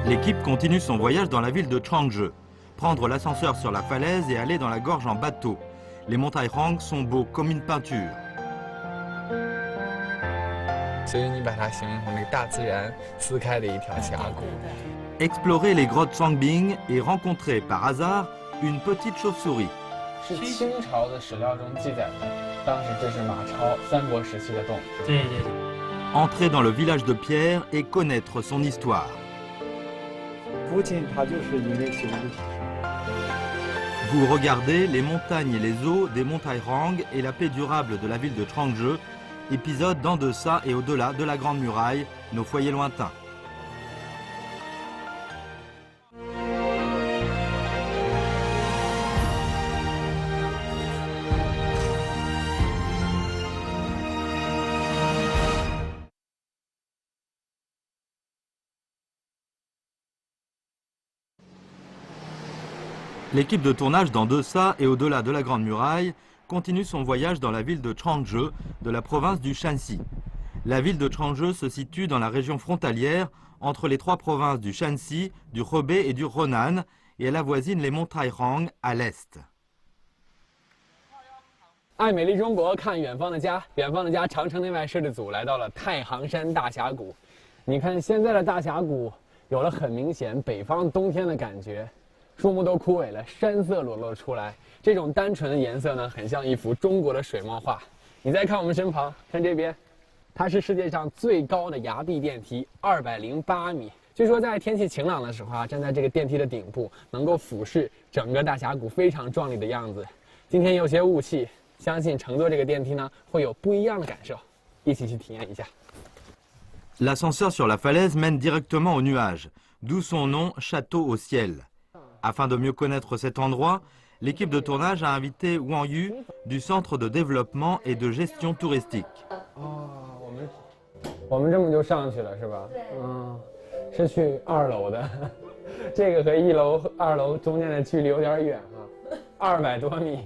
L'équipe continue son voyage dans la ville de Changzhou. Prendre l'ascenseur sur la falaise et aller dans la gorge en bateau. Les montagnes Rang sont beaux comme une peinture. 所以你把它形容成那个大自然撕开的一条峡谷。Explorer les grottes Changbing et rencontrer par hasard une petite chauve-souris. 是清朝的史料中记载的，当时这是马超三国时期的洞。对。Entrer dans le village de Pierre et connaître son histoire. 父亲他就是因为修路。 Vous regardez les montagnes et les eaux des montagnes Rang et la paix durable de la ville de Changzhou, épisode d'en deçà et au-delà de la Grande Muraille, nos foyers lointains. L'équipe de tournage d'en deçà et au-delà de la Grande Muraille continue son voyage dans la ville de Changzhou, de la province du Shanxi. La ville de Changzhou se situe dans la région frontalière entre les trois provinces du Shanxi, du Hebei et du Henan, et elle avoisine les montagnes Rang à l'est. 爱美丽中国，看远方的家，远方的家，长城内外摄制组来到了太行山大峡谷。你看现在的大峡谷有了很明显北方冬天的感觉。 树木都枯萎了，山色裸露出来。这种单纯的颜色呢，很像一幅中国的水墨画。你再看我们身旁，看这边，它是世界上最高的崖壁电梯，208米。据说在天气晴朗的时候啊，站在这个电梯的顶部，能够俯视整个大峡谷，非常壮丽的样子。今天有些雾气，相信乘坐这个电梯呢，会有不一样的感受。一起去体验一下。L'ascenseur sur la falaise mène directement aux nuages, d'où son nom Château au ciel. Afin de mieux connaître cet endroit, l'équipe de tournage a invité Wang Yu du Centre de développement et de gestion touristique. 我们这么就上去了是吧？对。嗯，是去2楼的，这个和1楼、2楼中间的距离有点远啊，200多米。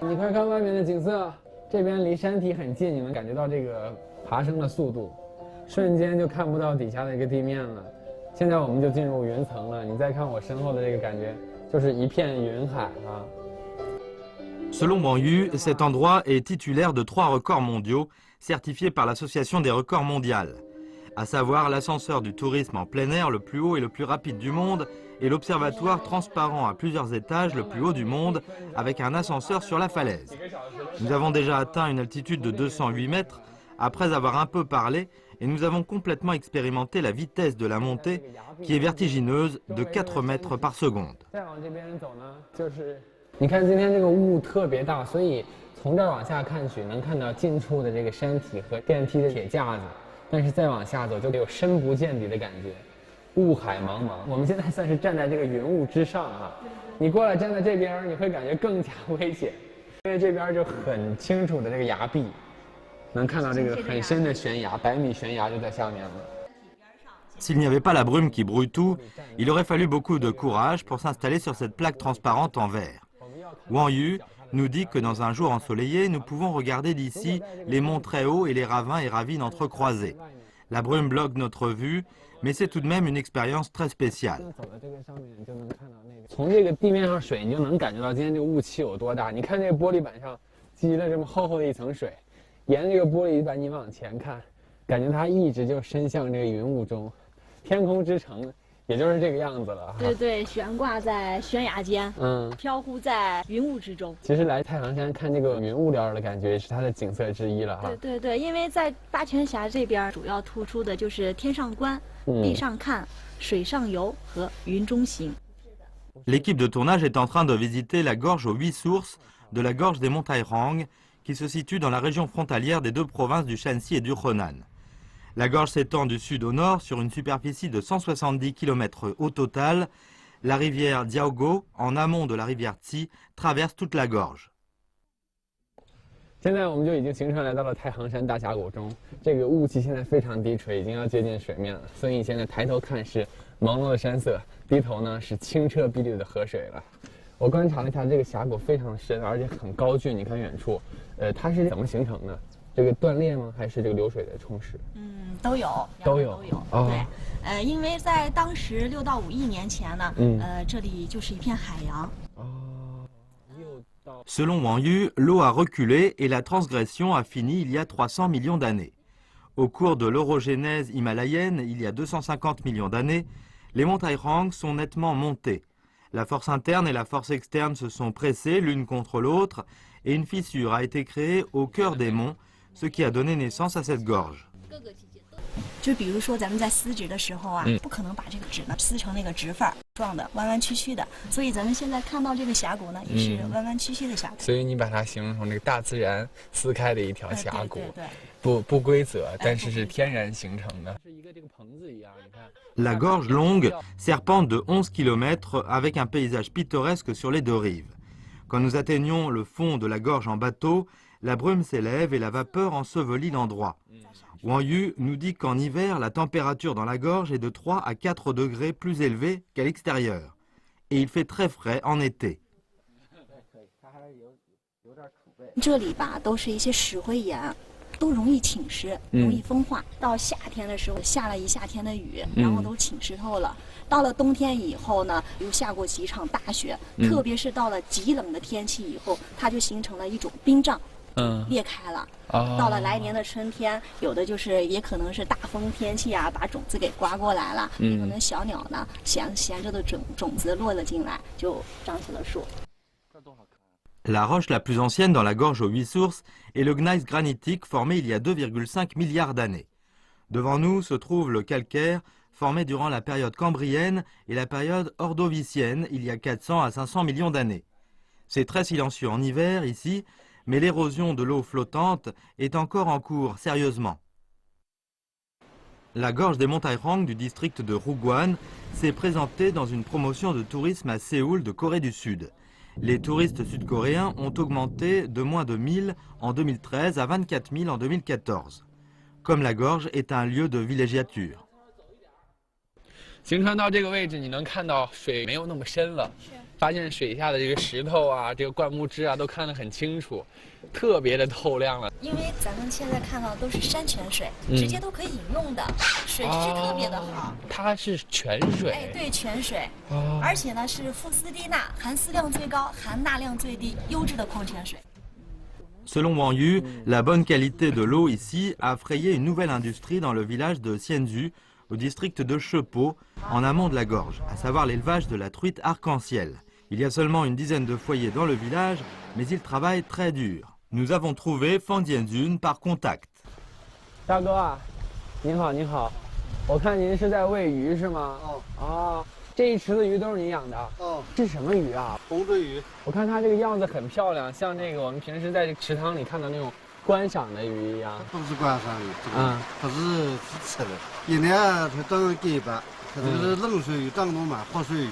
你快看外面的景色，这边离山体很近，你能感觉到这个爬升的速度，瞬间就看不到底下的一个地面了。 现在我们就进入云层了，你再看我身后的这个感觉，就是一片云海啊。Selon Wang Yu, cet endroit est titulaire de 3 records mondiaux certifiés par l'Association des records mondiales, à savoir l'ascenseur du tourisme en plein air le plus haut et le plus rapide du monde et l'observatoire transparent à plusieurs étages le plus haut du monde avec un ascenseur sur la falaise. Nous avons déjà atteint une altitude de 208 mètres après avoir un peu parlé et nous avons complètement expérimenté la vitesse de la montée qui est vertigineuse de 4 mètres par seconde. 你看今天这个雾特别大，所以从这儿往下看去，能看到近处的这个山体和电梯的铁架子，但是再往下走就有深不见底的感觉，雾海茫茫。我们现在算是站在这个云雾之上啊，你过来站在这边，你会感觉更加危险，因为这边就很清楚的这个崖壁。 能看到这个很深的悬崖，100米悬崖就在下面了。 S'il n'y avait pas la brume qui brouille tout, il aurait fallu beaucoup de courage pour s'installer sur cette plaque transparente en verre. Wang Yu nous dit que dans un jour ensoleillé, nous pouvons regarder d'ici les monts très hauts et les ravins et ravines entrecroisés. La brume bloque notre vue, mais c'est tout de même une expérience très spéciale. 从这个地面上水，你就能感觉到今天这个雾气有多大。你看这个玻璃板上积了这么厚厚的一层水。 沿这个玻璃板你往前看，感觉它一直就伸向这个云雾中，天空之城也就是这个样子了。对对，悬挂在悬崖间，飘忽在云雾之中。其实来太行山看这个云雾缭绕的感觉，也是它的景色之一了哈。对对对，因为在八泉峡这边主要突出的就是天上观、地上看、水上游和云中行。L'équipe de tournage est en train de visiter la gorge aux 8 sources de la gorge des montagnes Rang, qui se situe dans la région frontalière des 2 provinces du Shanxi et du Henan. La gorge s'étend du sud au nord sur une superficie de 170 km au total. La rivière Diaogo, en amont de la rivière Tsi, traverse toute la gorge. 现在我们就已经行程来到了太行山大峡谷中，这个雾气现在非常低垂，已经要接近水面了。所以现在抬头看是朦胧的山色，低头呢是清澈碧绿的河水了。我观察了一下，这个峡谷非常深，而且很高峻。你看远处，它是怎么形成的？这个断裂吗？还是这个流水的充实？都有，都有。哦、对，因为在当时6到5亿年前呢，这里就是一片海洋。Selon Wang Yu, l'eau a reculé et la transgression a fini il y a 300 millions d'années. Au cours de l'orogénèse himalayenne, il y a 250 millions d'années, les monts Tairang sont nettement montés. La force interne et la force externe se sont pressées l'une contre l'autre et une fissure a été créée au cœur des monts, ce qui a donné naissance à cette gorge. 就比如说咱们在撕纸的时候啊，不可能把这个纸呢撕成那个直缝状的、弯弯曲曲的，所以咱们现在看到这个峡谷呢，也是弯弯曲曲的峡谷。所以你把它形容成这个大自然撕开的一条峡谷，对，不规则，但是是天然形成的。是一个这个棚子一样，你看。La gorge longue serpente de 11 km avec un paysage pittoresque sur les deux rives. Quand nous atteignons le fond de la gorge en bateau, la brume s'élève et la vapeur ensevelit l'endroit. Wang Yu nous dit qu'en hiver, la température dans la gorge est de 3 à 4 degrés plus élevée qu'à l'extérieur. Et il fait très frais en été. 这里吧都是一些石灰岩，都容易侵蚀，容易风化。到夏天的时候下了一夏天的雨，然后都侵蚀透了。到了冬天以后呢，又下过几场大雪，特别是到了极冷的天气以后，它就形成了一种冰障。裂开了。到了来年的春天，有的就是也可能是大风天气啊，把种子给刮过来了，也可能小鸟呢衔着的种子落了进来，就长起了树。La roche la plus ancienne dans la gorge aux 8 sources est le gneiss granitique formé il y a 2,5 milliards d'années. Devant nous se trouve le calcaire formé durant la période cambrienne et la période ordovicienne il y a 400 à 500 millions d'années. C'est très silencieux en hiver ici, mais l'érosion de l'eau flottante est encore en cours sérieusement. La gorge des monts Tairang du district de Rougwan s'est présentée dans une promotion de tourisme à Séoul de Corée du Sud. Les touristes sud-coréens ont augmenté de moins de 1000 en 2013 à 24 000 en 2014. Comme la gorge est un lieu de villégiature. 行船到这个位置，你能看到水没有那么深了，发现水下的这个石头啊，这个灌木枝啊，都看得很清楚，特别的透亮了。因为咱们现在看到的都是山泉水，直接都可以饮用的，水质特别的好。它是泉水。哎，对，泉水。而且呢是富斯低钠，含丝量最高，含钠量最低，优质的矿泉水。 Selon Wang Yu, la bonne qualité de l'eau ici a frayé une nouvelle industrie dans le village de Sienzu, au district de Chepo, en amont de la gorge, à savoir l'élevage de la truite arc-en-ciel. Il y a seulement une dizaine de foyers dans le village, mais ils travaillent très dur. Nous avons trouvé Fang Jianjun par contact. 大哥啊，您好，您好，我看您是在喂鱼是吗？这一池子鱼都是您养的？是什么鱼啊？红鳟鱼。我看它这个样子很漂亮，像这个我们平时在这个池塘里看到那种观赏的鱼一样。不是观赏鱼，这个它是吃的。一年它长干巴，它这个是冷水鱼，长得慢，活水鱼。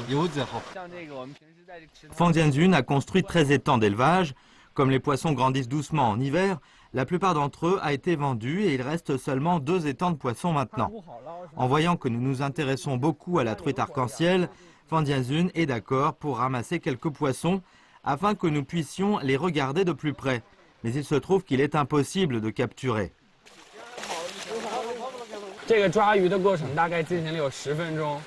油脂好。像这个我们平时在这个池塘。 Fang Jianjun a construit 13 étangs d'élevage. Comme les poissons grandissent doucement en hiver, la plupart d'entre eux a été vendu et il reste seulement 2 étangs de poissons maintenant. En voyant que nous nous intéressons beaucoup à la truite arc-en-ciel, Fang Jianjun est d'accord pour ramasser quelques poissons afin que nous puissions les regarder de plus près. Mais il se trouve qu'il est impossible de capturer. 这个抓鱼的过程大概进行了有10分钟。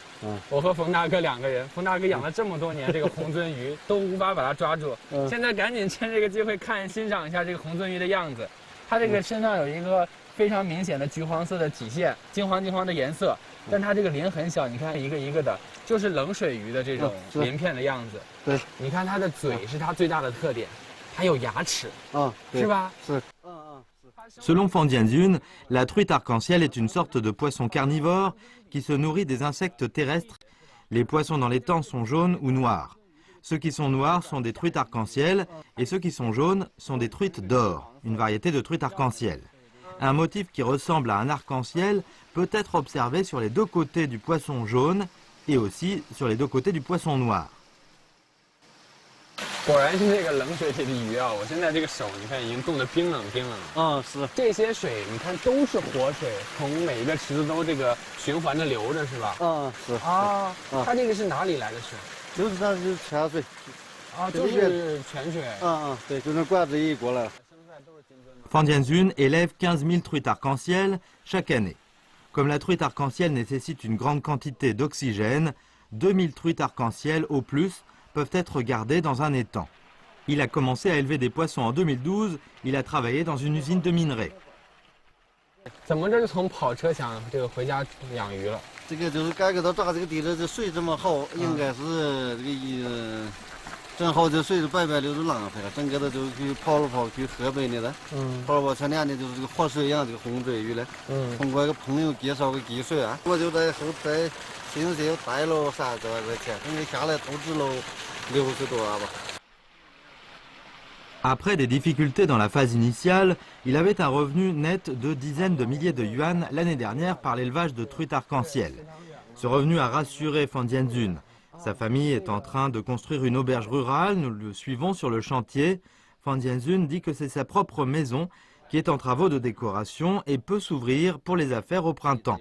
我和冯大哥2个人，冯大哥养了这么多年这个红鳟鱼，都无法把它抓住。现在赶紧趁这个机会欣赏一下这个红鳟鱼的样子。它这个身上有一个非常明显的橘黄色的体现，金黄的颜色。但它这个鳞很小，你看一个一个的，就是冷水鱼的这种鳞片的样子。对，你看它的嘴是它最大的特点，它有牙齿。是吧？是。 Selon Fang Jianjun, la truite arc-en-ciel est une sorte de poisson carnivore qui se nourrit des insectes terrestres. Les poissons dans l'étang sont jaunes ou noirs. Ceux qui sont noirs sont des truites arc-en-ciel et ceux qui sont jaunes sont des truites d'or, une variété de truite arc-en-ciel. Un motif qui ressemble à un arc-en-ciel peut être observé sur les 2 côtés du poisson jaune et aussi sur les 2 côtés du poisson noir. 果然是这个冷水里的鱼啊！我现在这个手，你看已经冻得冰冷了。是。这些水，你看都是活水，从每一个池子都这个循环着流着，是吧？是。它这个是哪里来的水？就是它是泉水。就是泉水。对，就那罐子一过来了。Fan Dianzun élève 15 000 truites arc-en-ciel chaque année. Comme la truite arc-en-ciel nécessite une grande quantité d'oxygène, 2000 truites arc-en-ciel au plus peuvent être gardées dans un étang. Il a commencé à élever des poissons en 2012, il a travaillé dans une usine de minerai. 怎么这是从跑车想这个回家养鱼了？这个就是改革到大这个地了，这水这么好，应该是这个正好这水是白白流就浪费了，整个的就去跑了跑去河北呢的，跑了跑前两年就是这个活水养这个红嘴鱼嘞，通过一个朋友介绍个技术啊，我就在后台薪水又带了30万块钱，因为下来投资了60多万吧。 Après des difficultés dans la phase initiale, il avait un revenu net de dizaines de milliers de yuan l'année dernière par l'élevage de truites arc-en-ciel. Ce revenu a rassuré Fan Dianzun. Sa famille est en train de construire une auberge rurale, nous le suivons sur le chantier. Fan Dianzun dit que c'est sa propre maison qui est en travaux de décoration et peut s'ouvrir pour les affaires au printemps.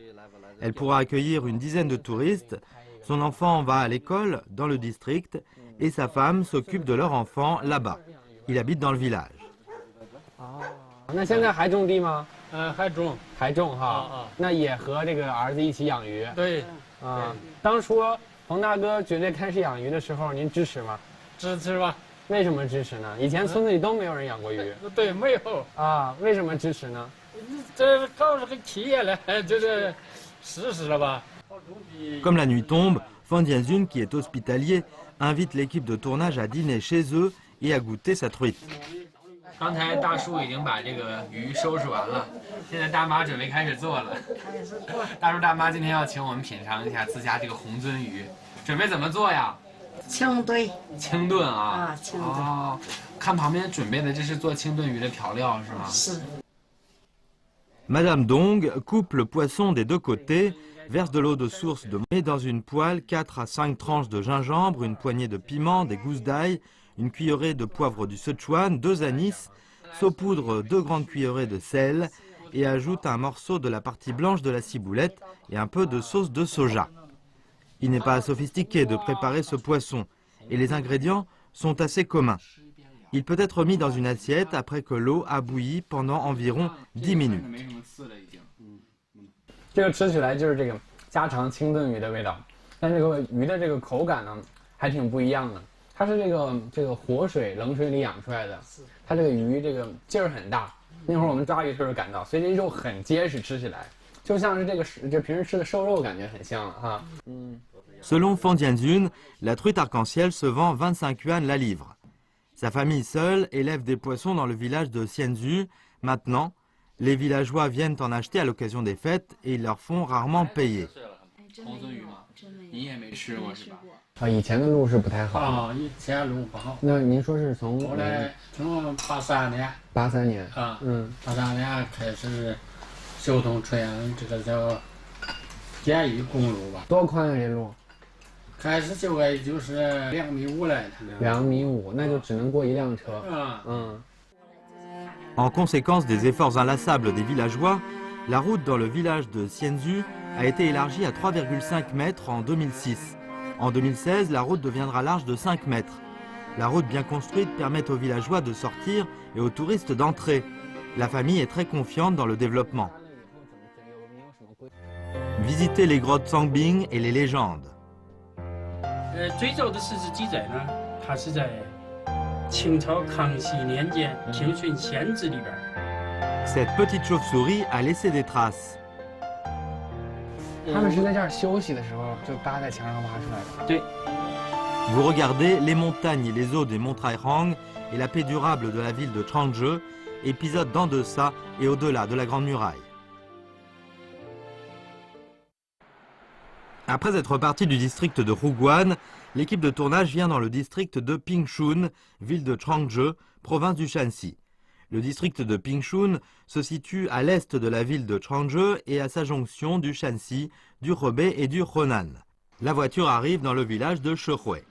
Elle pourra accueillir une dizaine de touristes. Son enfant va à l'école dans le district et sa femme s'occupe de leur enfant là-bas. Il habite dans le village. 那现在还种地吗？还种哈。那也和这个儿子一起养鱼。对。当初冯大哥决定开始养鱼的时候，您支持吗？支持吧。为什么支持呢？以前村子里都没有人养过鱼。对，没有。为什么支持呢？这搞这个企业了，就是试试了吧。 Comme la nuit tombe, Fan Dianzun, qui est hospitalier, invite l'équipe de tournage à dîner chez eux et à goûter sa truite. 刚才大叔已经把这个鱼收拾完了，现在大妈准备开始做了。大叔大妈今天要请我们品尝一下自家这个红鳟鱼，准备怎么做呀？清炖。清炖啊。清炖。哦，看旁边准备的这是做清炖鱼的调料是吗？是。Madame Dong coupe le poisson des deux côtés, verse de l'eau de source de met dans une poêle 4 à 5 tranches de gingembre, une poignée de piment, des gousses d'ail, une cuillerée de poivre du Sichuan, 2 anis, saupoudre 2 grandes cuillerées de sel et ajoute un morceau de la partie blanche de la ciboulette et un peu de sauce de soja. Il n'est pas sophistiqué de préparer ce poisson et les ingrédients sont assez communs. Il peut être mis dans une assiette après que l'eau a bouilli pendant environ 10 minutes. 这个吃起来就是这个家常清炖鱼的味道，但这个鱼的这个口感呢还挺不一样的。它是这个活水冷水里养出来的，它这个鱼这个劲儿很大。那会儿我们抓鱼的时候感到，所以这肉很结实，吃起来就像是这平时吃的瘦肉感觉很像了哈。Selon Fan Dianzun, la truite arc-en-ciel se vend 25 yuan la livre. Sa famille seule élève des poissons dans le village de Xianzu. Maintenant, les villageois viennent en acheter à l'occasion des fêtes et ils leur font rarement payer. 红鳟鱼吗？你也没吃过是吧？以前的路是不太好。以前路不好。那您说是从？后来从83年。83年。83年开始修通春阳这个叫简易公路吧。多宽啊这路？开始修的就是2.5米来的。2.5米，那就只能过一辆车。En conséquence des efforts inlassables des villageois, la route dans le village de Xianzu a été élargie à 3,5 mètres en 2006. En 2016, la route deviendra large de 5 mètres. La route bien construite permet aux villageois de sortir et aux touristes d'entrer. La famille est très confiante dans le développement. Visitez les grottes Sangbing et les légendes. 最早的史记载呢，它是在清朝康熙年间平顺县志里边。Cette petite chauve-souris a laissé des traces. 他们是在这儿休息的时候就搭在墙上挖出来的。对。Vous regardez les montagnes et les eaux des monts Trairang et la paix durable de la ville de Changzhou, épisode d'en deçà et au-delà de la Grande Muraille. Après être parti du district de Huguan, l'équipe de tournage vient dans le district de Pingshun, ville de Changzhou, province du Shanxi. Le district de Pingshun se situe à l'est de la ville de Changzhou et à sa jonction du Shanxi, du Hebei et du Henan. La voiture arrive dans le village de Shehui.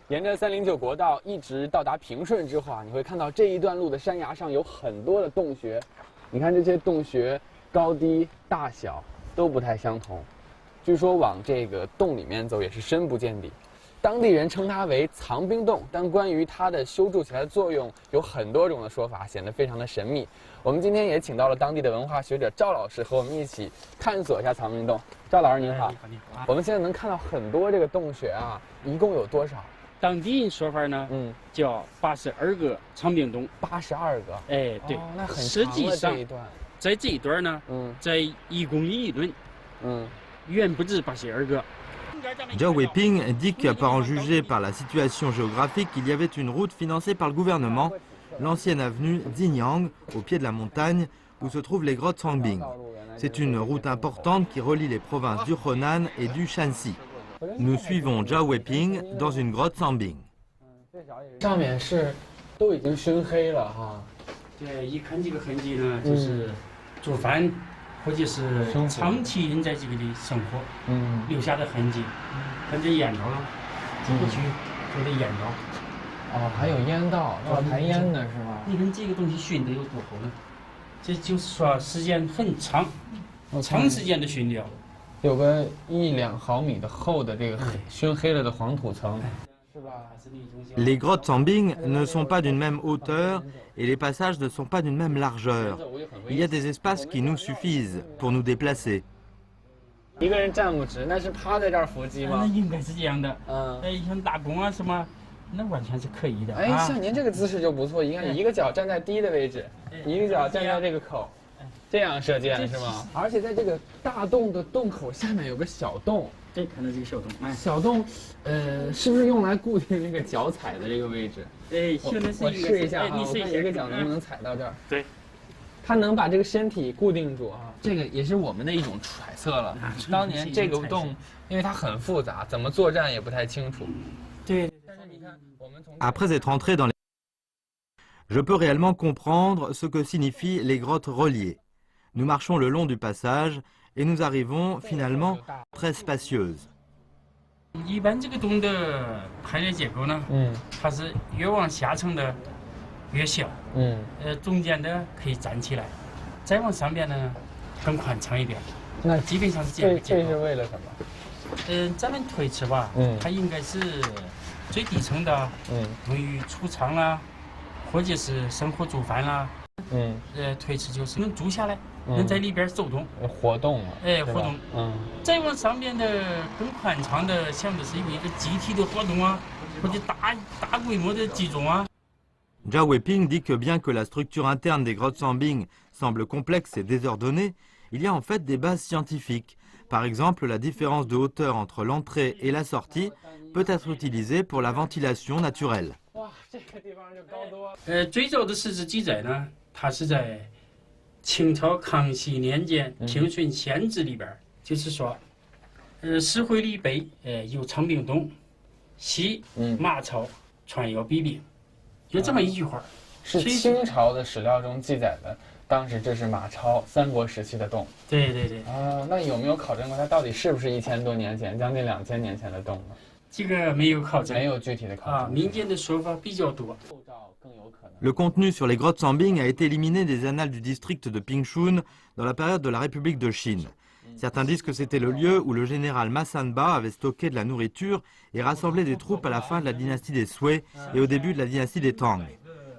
沿着309国道一直到达平顺之后啊，你会看到这一段路的山崖上有很多的洞穴。你看这些洞穴高低大小都不太相同。据说往这个洞里面走也是深不见底。当地人称它为藏兵洞，但关于它的修筑起来的作用有很多种的说法，显得非常的神秘。我们今天也请到了当地的文化学者赵老师，和我们一起探索一下藏兵洞。赵老师您好，你好。我们现在能看到很多这个洞穴啊，一共有多少？当地人说法呢，叫82个藏兵洞，82个。哎，对，那很实际上这一段，在这一段呢，在1公里一轮，远不止82个。Zhao Weiping dit qu'à pas en juger par la situation géographique, il y avait une route financée par le gouvernement, l'ancienne avenue Zinyang, au pied de la montagne, où se trouvent les grottes Sangbing. C'est une route importante qui relie les provinces du Henan et du Shanxi. Nous suivons Zhao Weiping dans une grotte Sangbing. 上面是都已经熏黑了哈。对，一看这个痕迹呢，就是煮饭或者是长期人在这个里生活，留下的痕迹。看这烟道了，走过去就得烟道。哦，还有烟道，这排烟的是吗？你看这个东西熏得有多厚呢？这就是说时间很长，长时间的熏掉，有个1-2毫米的厚的这个熏黑了的黄土层。 Les grottes Sangbing ne sont pas d'une même hauteur et les passages ne sont pas d'une même largeur. Il y a des espaces qui nous suffisent pour nous déplacer. 一个人站不直，那是趴在这儿伏击吗？那应该是这样的。像打工啊什么，那完全是可以的。哎，像您这个姿势就不错，你看一个脚站在低的位置，一个脚站在这个口，这样射箭是吗？而且在这个大洞的洞口下面有个小洞。 对，看到这个小洞，小洞，是不是用来固定这个脚踩的这个位置？哎，现在是我试一下啊，你我看一个脚能不能踩到这儿？对，它能把这个身体固定住啊。这个也是我们的一种揣测了。当年这个洞，因为它很复杂，怎么作战也不太清楚。对。但是你看，我们从 Après être entré dans les... Je peux réellement comprendre ce que signifient les grottes reliées. Nous marchons le long du passage. Et nous arrivons finalement très spacieuse. 一般这个洞的排列结构呢，它是越往下层的越小，中间的可以站起来，再往上边呢更宽敞一点。那基本上是这样的结构。这是为了什么？咱们推迟吧，它应该是最底层的，用于储藏啦，或者是生火煮饭啦，推迟就是能住下来。 能在里边走动、活动了，哎，活动，再往上面的更宽敞的，想的是有一个集体的活动啊，或者大规模的集中啊。Zhao Weiping dit que bien que la structure interne des grottes Sangbing semble complexe et désordonnée, il y a en fait des bases scientifiques. Par exemple, la différence de hauteur entre l'entrée et la sortie peut être utilisée pour la ventilation naturelle. 哇，这个地方就高多。最早的史志记载呢，它是在 清朝康熙年间《平顺县志》里边，就是说，石灰里北，有藏兵洞，西马超传有避兵，就这么一句话。是清朝的史料中记载的，当时这是马超三国时期的洞。对对对。啊，那有没有考证过它到底是不是1000多年前，将近2000年前的洞呢？这个没有考证，没有具体的考证。民间的说法比较多。 Le contenu sur les grottes Sangbing a été éliminé des annales du district de Pingshun dans la période de la République de Chine. Certains disent que c'était le lieu où le général Ma Sanba avait stocké de la nourriture et rassemblé des troupes à la fin de la dynastie des Sui et au début de la dynastie des Tang.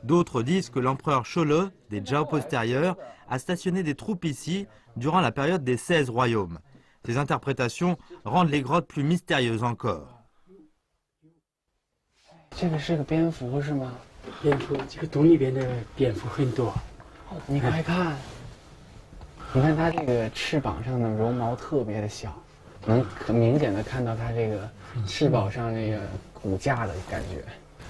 D'autres disent que l'empereur Shole, des Zhao postérieurs, a stationné des troupes ici durant la période des 16 royaumes. Ces interprétations rendent les grottes plus mystérieuses encore. 这个是个蝙蝠是吗？ 蝙蝠，这个洞里边的蝙蝠很多。你快看，你看它这个翅膀上的绒毛特别的小，能很明显的看到它这个翅膀上这个骨架的感觉。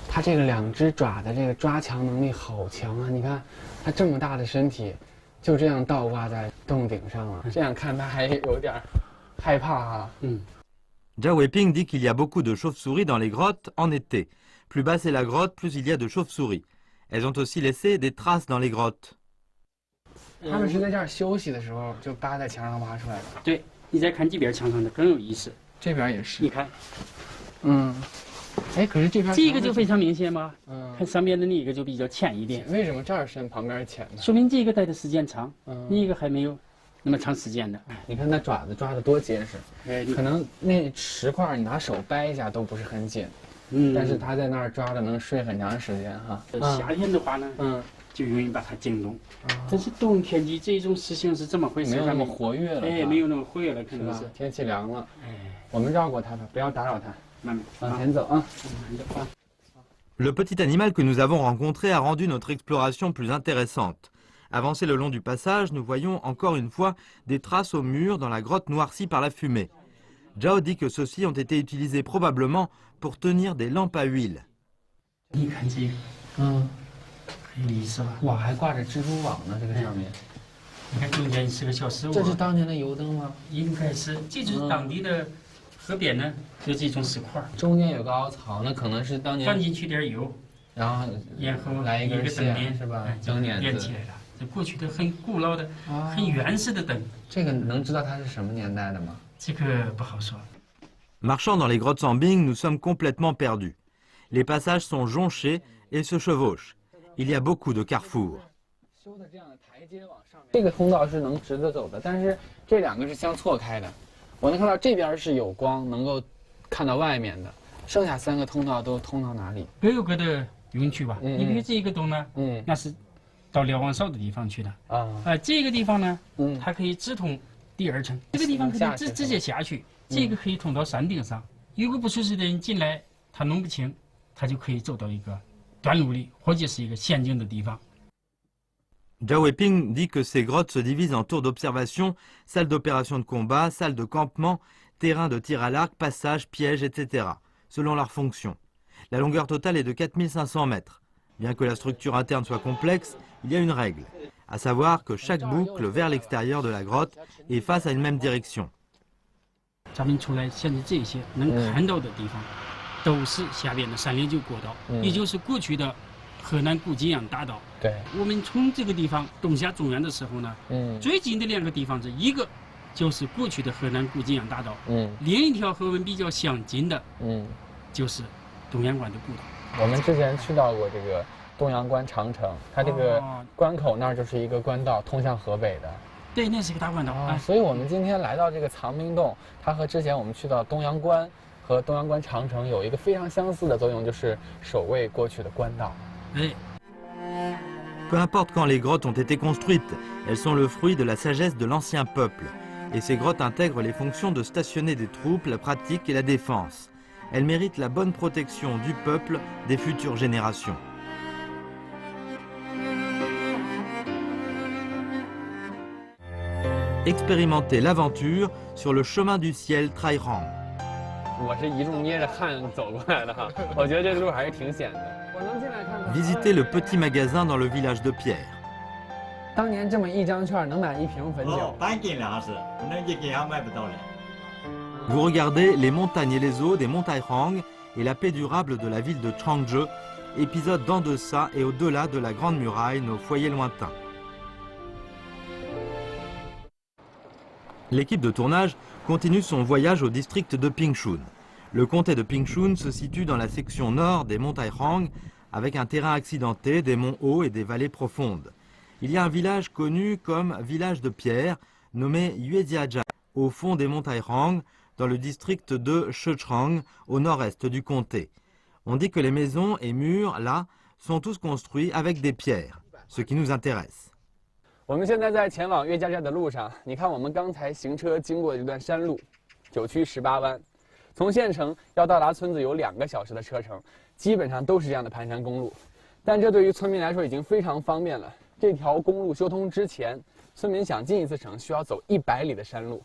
它这个2只爪的这个抓墙能力好强啊！你看，它这么大的身体，就这样倒挂在洞顶上了。这样看它还有点害怕啊。Zhao Weiping dit qu'il y a beaucoup de chauves-souris dans les grottes en été. Plus basse est la grotte, plus il y a de chauves-souris. Elles ont aussi laissé des traces dans les grottes. 它们是在这儿休息的时候就扒在墙上挖出来的。对，你再看这边墙上的更有意思。这边也是。你看，哎，可是这边这个就非常明显嘛。看上面的那个就比较浅一点。为什么这儿深，旁边浅呢？说明这个待的时间长，那个还没有那么长时间的。你看它爪子抓的多结实，哎，可能那石块你拿手掰一下都不是很紧，但是它在那儿抓的能睡很长时间哈。夏天的话呢，就容易把它惊动。但是冬天的这种事情是怎么回事？没有那么活跃了，哎，没有那么活跃了，可能是天气凉了。哎，我们绕过它吧，不要打扰它。慢慢往前走啊。Le petit animal que nous avons rencontré a rendu notre exploration plus intéressante. Avancé le long du passage, nous voyons encore une fois des traces au mur dans la grotte noircie par la fumée. Zhao dit que ceux-ci ont été utilisés probablement pour tenir des lampes à huile. 你看这个，很有意思吧？哇，还挂着蜘蛛网呢，这个上面。你看中间是个小石窝。这是当年的油灯吗？应该是，这就是当地的河边呢，有这种石块。中间有个凹槽，那可能是当年放进去点油，然后来一根线是吧？灯捻起来了。这过去的很古老的、很原始的灯。这个能知道它是什么年代的吗？这个不好说。Marchant dans les grottes Sambing, nous sommes complètement perdus. Les passages sont jonchés et se chevauchent. Il y a beaucoup de carrefours. 这个通道是能直着走的，但是这两个是相错开的。我能看到这边是有光，能够看到外面的，剩下3个通道都通到哪里？各有各的用处吧。你比如这一个洞呢，那是到瞭望哨的地方去的这个地方呢，它可以直通第2层，这个地方可以直接下去，这个可以通到山顶上。如果不熟悉的人进来，他弄不清，他就可以走到一个断路里，或者是一个陷阱的地方。Zhao Weiping dit que ces grottes se divisent en tours d'observation, salles d'opération de combat, salles de campement, terrains de tir à l'arc, passages, pièges, etc., selon leur fonction. La longueur totale est de 4500 mètres. Bien que la structure interne soit complexe, il y a une règle, à savoir que chaque boucle vers l'extérieur de la grotte est face à une même direction. 咱们出来现在这些能看到的地方，都是下边的309国道，也就是过去的河南古津阳大道。对，我们从这个地方东下中原的时候呢，最近的2个地方是一个就是过去的河南古津阳大道，另一条和我们比较相近的，就是东阳关的古道。我们之前去到过这个东阳关长城，它这个关口那儿就是一个关道，通向河北的。对，那是个大关道所以我们今天来到这个藏兵洞，它和之前我们去到东阳关和东阳关长城有一个非常相似的作用，就是守卫过去的关道。Peu importe quand les grottes ont été construites, elles sont le fruit de la sagesse de l'ancien peuple. Et ces grottes intègrent les fonctions de stationner des troupes, la pratique et la défense. Elles méritent la bonne protection du peuple des futures générations. Expérimentez l'aventure sur le chemin du ciel Trairang. 我是一路捏着汗走过来的哈，我觉得这路还是挺险的。我能进来看看。Visitez le petit magasin dans le village de Pierre. 当年这么一张券能买1瓶汾酒。半斤粮食，那1斤还买不到嘞。Vous regardez les montagnes et les eaux des montagnes Rang et la paix durable de la ville de Changzhou, épisode d'en deçà et au-delà de la Grande Muraille, nos foyers lointains. L'équipe de tournage continue son voyage au district de Pingshun. Le comté de Pingshun se situe dans la section nord des montagnes Rang, avec un terrain accidenté, des monts hauts et des vallées profondes. Il y a un village connu comme village de pierre, nommé Yuejiaja, au fond des montagnes Rang, dans le district de Shechrang, au nord-est du comté. On dit que les maisons et murs, là, sont tous construits avec des pierres, ce qui nous intéresse. 我们现在在前往岳家寨的路上，你看我们刚才行车经过的这段山路，9曲18弯，从县城要到达村子有2个小时的车程，基本上都是这样的盘山公路。但这对于村民来说已经非常方便了。这条公路修通之前，村民想进一次城需要走100里的山路。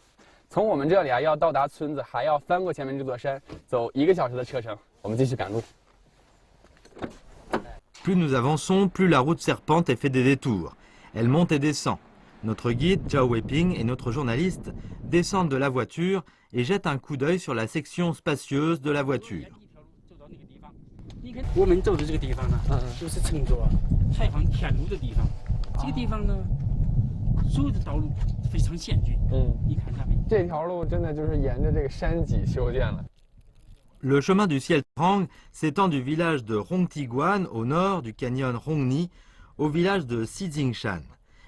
从我们这里要到达村子，还要翻过前面这座山，走1个小时的车程。我们继续赶路。Plus nous avançons, plus la route serpente et fait des détours. Elle monte et descend. Notre guide, Zhao Weiping, et notre journaliste descendent de la voiture et jettent un coup d'œil sur la section spacieuse de la voiture. 我们走的这个地方呢，就是称作太行天路的地方。这个地方呢，所有的道路非常险峻。你看它没？这条路真的就是沿着这个山脊修建了。Le chemin du ciel Rang s'étend du village de Rongtiguan au nord du canyon Rongni au village de Xijingshan.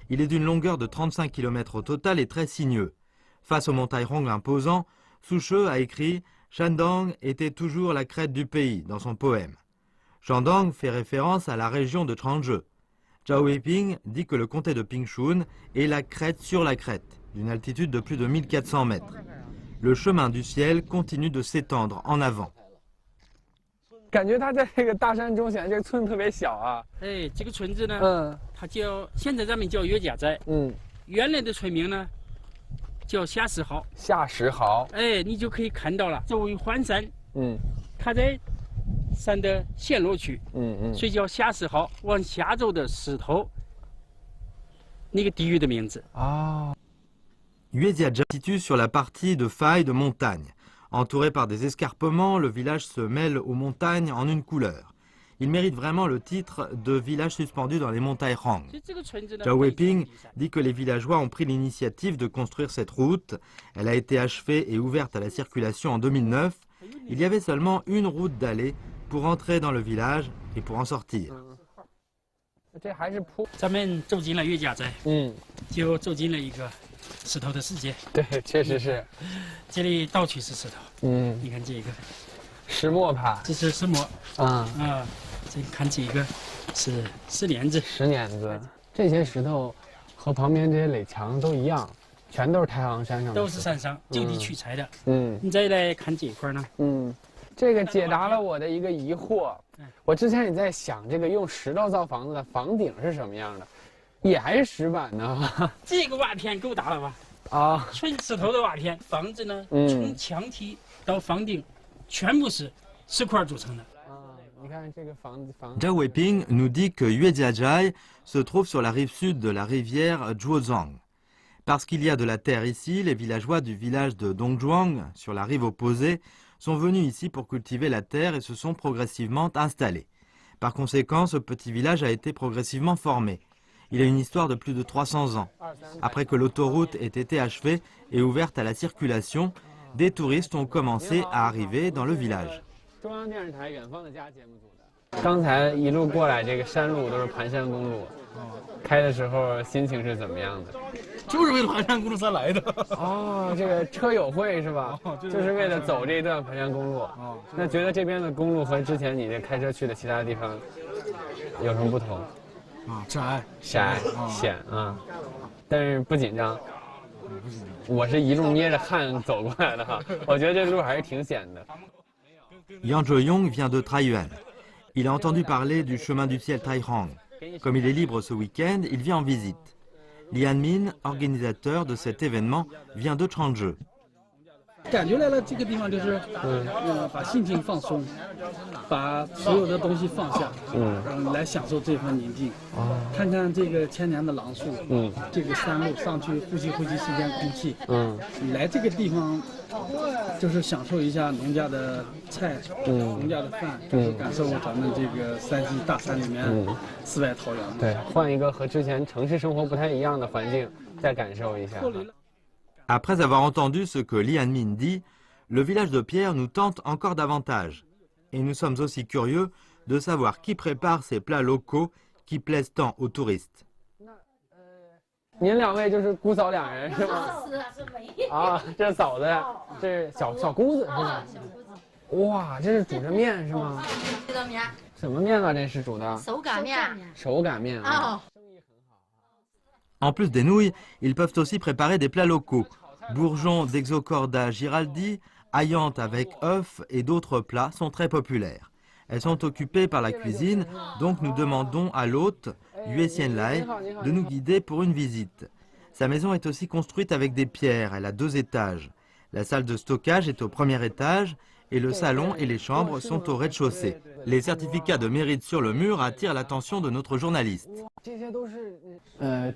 Il est d'une longueur de 35 km au total et très sinueux. Face au mont Tairong imposant, Soucheux a écrit « Shandong était toujours la crête du pays » dans son poème. Shandong fait référence à la région de Changzhou. Zhao Weiping dit que le comté de Pingshun est la crête sur la crête, d'une altitude de plus de 1400 mètres. Le chemin du ciel continue de s'étendre en avant. 感觉它在这个大山中显得这个村特别小啊。哎，这个村子呢，它叫现在咱们叫岳家寨，原来的村名呢叫夏石壕。夏石壕，哎，你就可以看到了，周围环山，它在山的陷落区，所以叫夏石壕，往下走的石头，那个地域的名字。Yuejiazhai se situe sur la partie de faille de montagne. Entouré par des escarpements, le village se mêle aux montagnes en une couleur. Il mérite vraiment le titre de village suspendu dans les monts Tairong. Zhao Weiping dit que les villageois ont pris l'initiative de construire cette route. Elle a été achevée et ouverte à la circulation en 2009. Il y avait seulement une route d'aller pour entrer dans le village et pour en sortir. 咱们走进了岳家寨，就走进了一个石头的世界。对，确实是，这里到处是石头。你看这个石磨盘，这是石磨。这看这个是石碾子。石碾子，这些石头和旁边这些垒墙都一样，全都是太行山上的。都是山上就地取材的。你再来看这一块呢。这个解答了我的一个疑惑。我之前也在想，这个用石头造房子的房顶是什么样的，也还是石板呢？这个瓦片够大了吧？纯石头的瓦片，房子呢，从墙体到房顶，全部是石块组成的。你看这个房子。Zhao Weiping nous dit que Yuejiazhai se trouve sur la rive sud de la rivière Zhuozhang. Parce qu'il y a de la terre ici, les villageois du village de Dongzhuang, sur la rive opposée, sont venus ici pour cultiver la terre et se sont progressivement installés. Par conséquent, ce petit village a été progressivement formé. Il a une histoire de plus de 300 ans. Après que l'autoroute ait été achevée et ouverte à la circulation, des touristes ont commencé à arriver dans le village. 刚才一路过来，这个山路都是盘山公路，开的时候心情是怎么样的？就是为了盘山公路才来的。这个车友会是吧？就是为了走这一段盘山公路。那觉得这边的公路和之前你这开车去的其他地方有什么不同？窄、险啊，但是不紧张。我是一路捏着汗走过来的哈，我觉得这路还是挺险的。Yang Zheyong vient de Taiyuan. Il a entendu parler du chemin du ciel Tairong. Comme il est libre ce week-end, il vient en visite. Lian Min, organisateur de cet événement, vient de Changzhou. 感觉来了，这个地方就是把心情放松，把所有的东西放下，来享受这份宁静。看看这个千年的榔树，这个山路上去呼吸新鲜空气。来这个地方就是享受一下农家的菜，农家的饭，就是感受咱们这个山西大山里面世外桃源。对，换一个和之前城市生活不太一样的环境，再感受一下。Après avoir entendu ce que Lian Min dit, le village de Pierre nous tente encore davantage. Et nous sommes aussi curieux de savoir qui prépare ces plats locaux qui plaisent tant aux touristes. 您两位就是姑嫂两人是吗？是这是嫂子，这是小姑子是吧？哇，这是煮着面是吗？什么面啊？这是煮的？手擀面啊。En plus des nouilles, ils peuvent aussi préparer des plats locaux. Bourgeons d'Exocorda giraldi, ayantes avec œufs et d'autres plats sont très populaires. Elles sont occupées par la cuisine, donc nous demandons à l'hôte, Yue Xianlai, de nous guider pour une visite. Sa maison est aussi construite avec des pierres, elle a 2 étages. La salle de stockage est au premier étage et le salon et les chambres sont au rez-de-chaussée. Les certificats de mérite sur le mur attirent l'attention de notre journaliste. 这些都是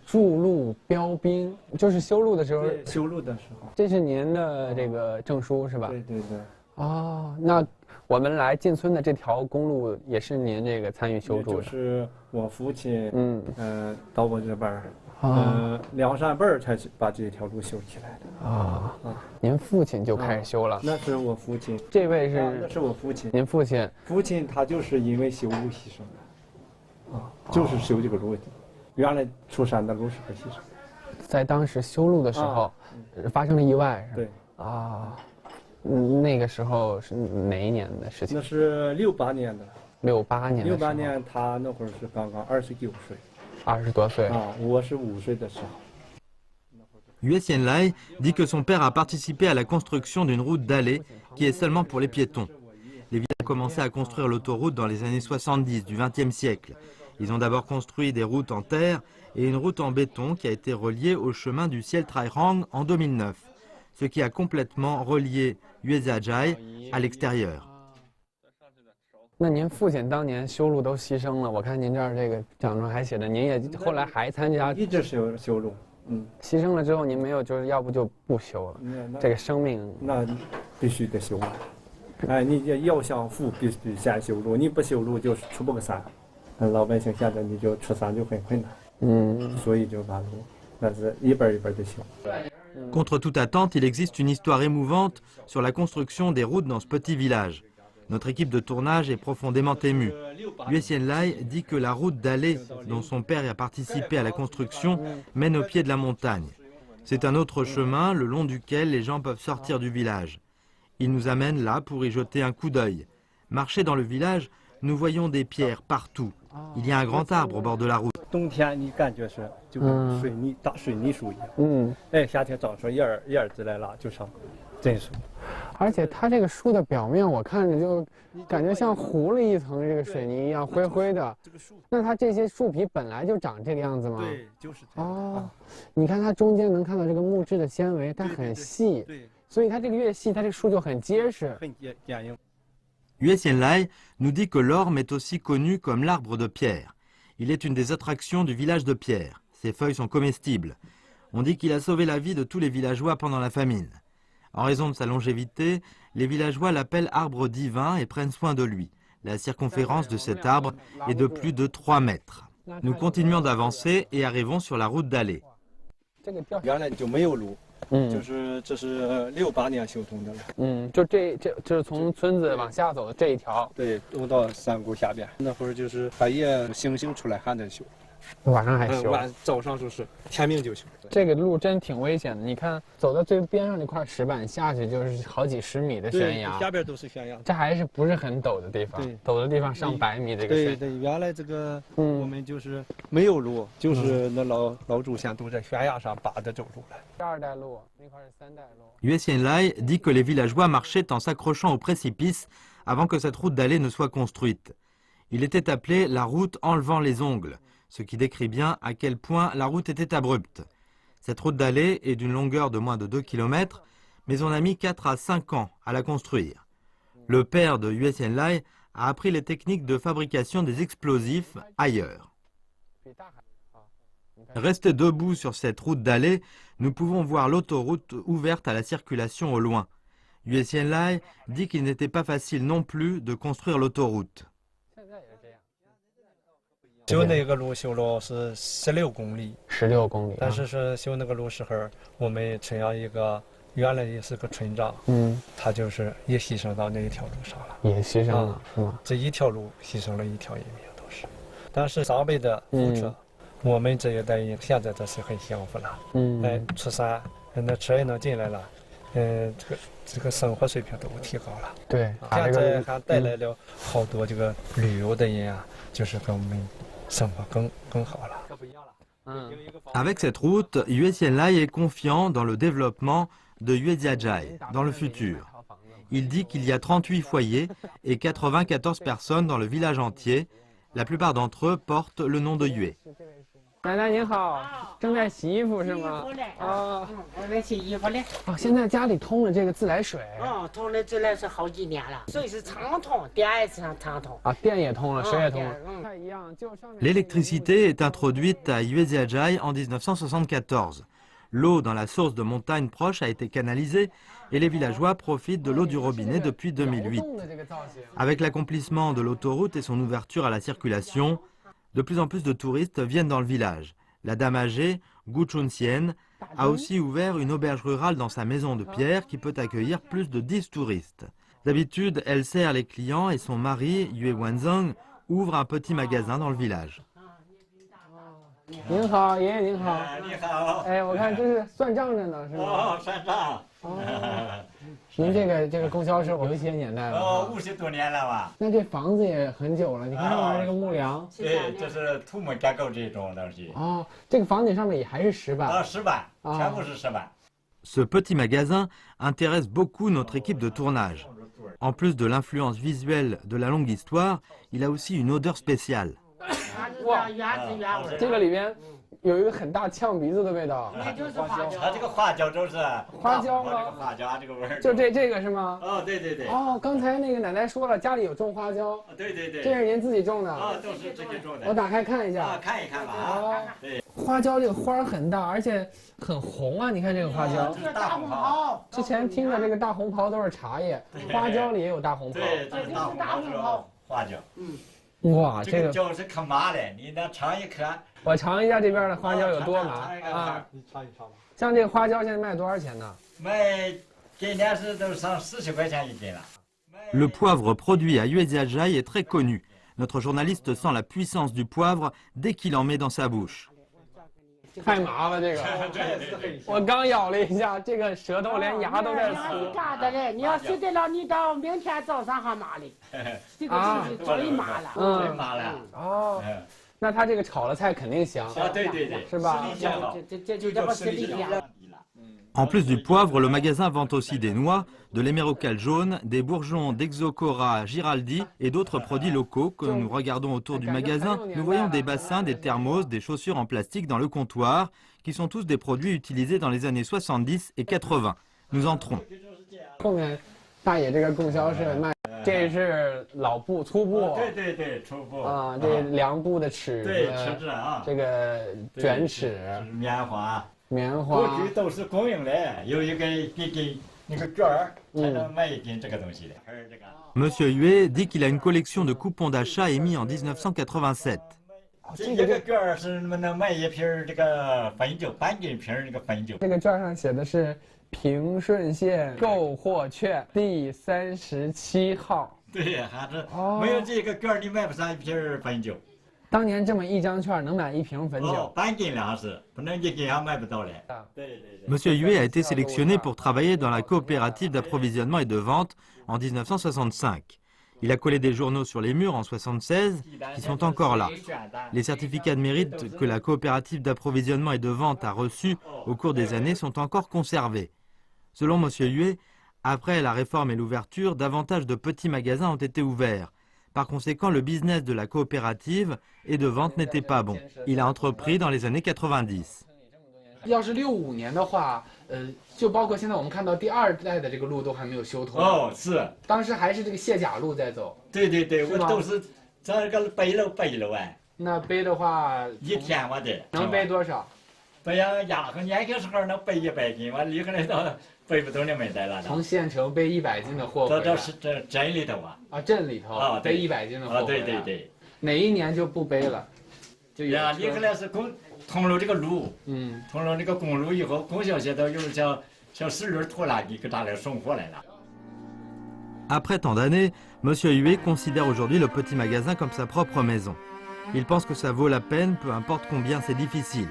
筑路标兵，就是修路的时候。修路的时候。这是您的这个证书是吧？对。那我们来进村的这条公路也是您这个参与修筑的？就是我父亲，到我这边梁山辈才把这条路修起来的。您父亲就开始修了？那是我父亲。这位是？那是我父亲。您父亲？父亲他就是因为修路牺牲的。就是修这个路的，原来出山的路是很牺牲。在当时修路的时候，发生了意外。对啊，那个时候是哪一年的事情？那是68年的。68年。68年，他那会儿是刚刚29岁。20多岁啊，我是5岁的时候。Yue Xianlai dit que son père a participé à la construction d'une route dallée qui est seulement pour les piétons. Les villages ont commencé à construire l'autoroute dans les années 70 du XXe siècle. Ils ont d'abord construit des routes en terre et une route en béton qui a été reliée au chemin du Ciel Trairang en 2009, ce qui a complètement relié Yuezhajai à l'extérieur. 那您父亲当年修路都牺牲了，我看您这儿这个奖状还写着，您也后来还参加，一直修路。牺牲了之后，您没有就是要不就不修了，这个生命那必须得修啊！哎，你要想富，必须先修路，你不修路就是出不个山。老百姓现在你就出山就很困难，所以就把路那是一本一本的修。Contre toute attente, il existe une histoire émouvante sur la construction des routes dans ce petit village. Notre équipe de tournage est profondément émue. Yue Xianlai dit que la route dallée dont son père a participé à la construction mène au pied de la montagne. C'est un autre chemin le long duquel les gens peuvent sortir du village. Il nous amène là pour y jeter un coup d'œil. Marcher dans le village, nous voyons des pierres partout. Il y a un grand arbre au bord de la route. 冬天你感觉是就跟水泥大水泥树一样，哎，夏天长出叶儿子来了，就像真树。而且它这个树的表面，我看着就感觉像糊了一层这个水泥一样，灰灰的。那它这些树皮本来就长这个样子吗？对，就是这样。哦，你看它中间能看到这个木质的纤维，它很细，所以它这个越细，它这个树就很结实。很坚硬。Yue Xianlai nous dit que l'orme est aussi connu comme l'arbre de pierre. Il est une des attractions du village de Pierre. Ses feuilles sont comestibles. On dit qu'il a sauvé la vie de tous les villageois pendant la famine. En raison de sa longévité, les villageois l'appellent arbre divin et prennent soin de lui. La circonférence de cet arbre est de plus de 3 mètres. Nous continuons d'avancer et arrivons sur la route dallée. 原来就没有路，就是这是68年修通的了。就就是从村子往下走的这一条。对，走到山谷下边，那会儿就是半夜星星出来还在修。晚上还修，早上就是天明就修。这个路真挺危险的，你看走到最边上那块石板下去就是好几十米的悬崖，下边都是悬崖。这还是不是很陡的地方？陡的地方上100米这个悬。对，原来这个我们就是没有路，就是那老祖先都在悬崖上扒着走路来。2代路，那块是3代路。Yue Xianlai dit que les villageois marchaient en s'accrochant au précipice avant que cette route dallée ne soit construite. Il était appelé la route enlevant les ongles, ce qui décrit bien à quel point la route était abrupte. Cette route dallée est d'une longueur de moins de 2 km, mais on a mis 4 à 5 ans à la construire. Le père de Yue Xianlai a appris les techniques de fabrication des explosifs ailleurs. Restés debout sur cette route dallée, nous pouvons voir l'autoroute ouverte à la circulation au loin. Yue Xianlai dit qu'il n'était pas facile non plus de construire l'autoroute. 修那个路修了是16公里，16公里。但是修那个路时候，我们村上一个原来也是个村长，他就是也牺牲到那一条路上了，也牺牲了，是吗？这一条路牺牲了一条人命都是，但是上辈的付出，我们这一代人现在都是很幸福了，哎，出山那车也能进来了，这个生活水平都提高了，对，现在还带来了好多这个旅游的人啊，就是跟我们。 Avec cette route, Yue Xianlai est confiant dans le développement de Yuezhajai dans le futur. Il dit qu'il y a 38 foyers et 94 personnes dans le village entier. La plupart d'entre eux portent le nom de Yue. 奶奶您好，正在洗衣服是吗？我在洗衣服嘞。现在家里通了这个自来水。通了自来水好几年了，水是畅通，电也是畅通。电也通了，水也通了。L'électricité est introduite à Yuezhajai en 1974. L'eau dans la source de montagne proche a été canalisée et les villageois profitent de l'eau du robinet depuis 2008. Avec l'accomplissement de l'autoroute et son ouverture à la circulation, de plus en plus de touristes viennent dans le village. La dame âgée, Gu Chunxian, a aussi ouvert une auberge rurale dans sa maison de pierre qui peut accueillir plus de 10 touristes. D'habitude, elle sert les clients et son mari, Yue Wanzhong, ouvre un petit magasin dans le village. 您好，爷爷您好。你好。哎，我看这是算账着呢，是吗？哦，算账。哦。您这个供销社有一些年代了。哦，50多年了吧。那这房子也很久了，你看上面这个木梁。对，这是土木结构这种东西。哦，这个房顶上面也还是石板。石板，全部是石板。Ce petit magasin intéresse beaucoup notre équipe de tournage. En plus de l'influence visuelle de la longue histoire, il a aussi une odeur spéciale. 哇，这个里边有一个很大呛鼻子的味道。那就是花椒。它这个花椒都是花椒吗？这个花椒这个味儿。就这个是吗？哦，对对对。哦，刚才那个奶奶说了，家里有种花椒。对对对。这是您自己种的？啊，都是自己种的。我打开看一下。啊，看一看吧。哦，对。花椒这个花很大，而且很红啊！你看这个花椒。这是大红袍。之前听的这个大红袍都是茶叶，花椒里也有大红袍。对，这是大红袍。花椒。哇，这个就是可麻的，你能尝一颗？我尝一下这边的花椒有多麻啊！你尝一尝吧。像这个花椒现在卖多少钱呢？卖今年是都上40块钱一斤了。Le poivre produit à Yuezhiajai est très connu. Notre journaliste sent la puissance du poivre dès qu'il en met dans sa bouche. 太麻了，这个。我刚咬了一下，这个舌头连牙都在撕。嘎的嘞！你要吃得了，你到明天早上还麻嘞。这个就是最麻了。最麻了。哦。那它这个炒了菜肯定香。啊，对对对，是吧？这不是力量。 En plus du poivre, le magasin vend aussi des noix, de l'émérocal jaune, des bourgeons d'Exocora giraldi et d'autres produits locaux. Quand nous regardons autour du magasin, nous voyons des bassins, des thermos, des chaussures en plastique dans le comptoir, qui sont tous des produits utilisés dans les années 70 et 80. Nous entrons. 后面大爷这个供销社卖，这是老布粗布，对，粗布啊，这凉布的尺子，对，尺子啊，这个卷尺，棉花。 棉花过去都是供应的，有一个一斤那个券儿才能买一斤这个东西的。Monsieur Huet dit qu'il a une collection de coupons d'achat émis en 1987. 这个券儿是能买一瓶这个汾酒，半斤瓶这个汾酒。这个券上写的是平顺县购货券第37号。对，还是没有这个券儿你买不上一瓶汾酒。 当年这么一张券能买一瓶汾酒，半斤粮食，不能一斤还买不到嘞。Monsieur Huet a été sélectionné pour travailler dans la coopérative d'approvisionnement et de vente en 1965. Il a collé des journaux sur les murs en 1976 qui sont encore là. Les certificats de mérite que la coopérative d'approvisionnement et de vente a reçus au cours des années sont encore conservés. Selon Monsieur Huet, après la réforme et l'ouverture, davantage de petits magasins ont été ouverts. Par conséquent, le business de la coopérative et de vente n'était pas bon. Il a entrepris dans les années 90. 要是65年的话，就包括现在我们看到第2代的这个路都还没有修通。哦，是。当时还是这个卸甲路在走。对，我都是这个背篓哎。那背的话，一天我得。能背多少？背呀，年轻时候能背100斤，我离开来到。 背不动的没带了。从县城背100斤的货回来。这是镇里头啊。啊，镇里头啊，背100斤的货回来。啊，对。哪一年就不背了？就呀，离开来是通了这个路，通了这个公路以后，供销社都有小石轮拖拉机给咱来送货来了。 Après tant d'années, Monsieur Huet considère aujourd'hui le petit magasin comme sa propre maison. Il pense que ça vaut la peine, peu importe combien c'est difficile.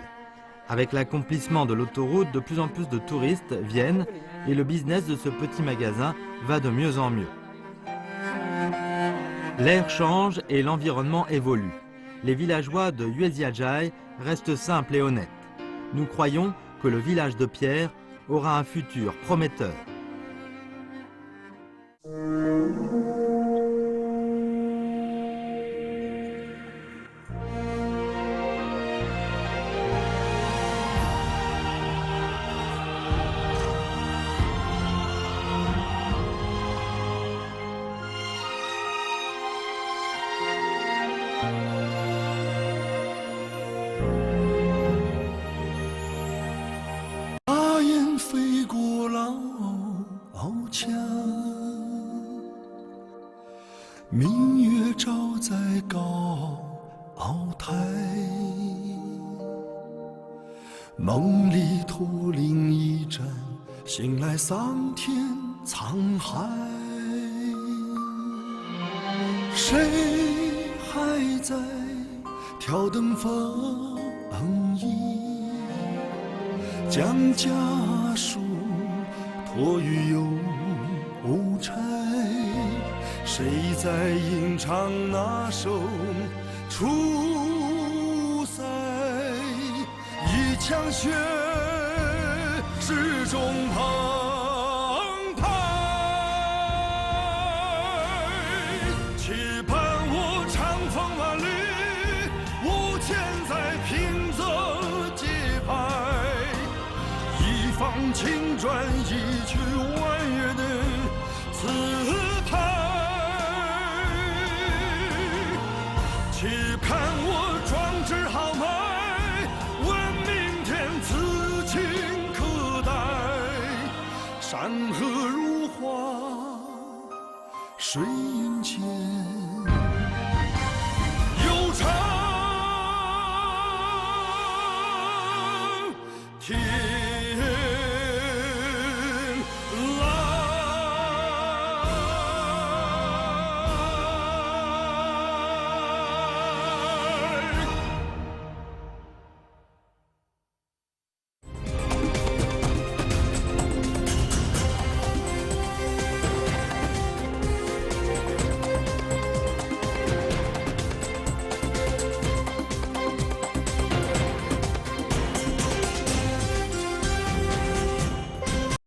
Avec l'accomplissement de l'autoroute, de plus en plus de touristes viennent et le business de ce petit magasin va de mieux en mieux. L'air change et l'environnement évolue. Les villageois de Yuezhiajai restent simples et honnêtes. Nous croyons que le village de Pierre aura un futur prometteur. 意，将家书托于邮差。谁在吟唱那首出塞？一腔血始终澎湃，期盼我长风万里，无钱在平泽节拍，一放青砖，一曲婉约的词牌。期盼我壮志豪迈，问明天此情可待。山河如画，水云间。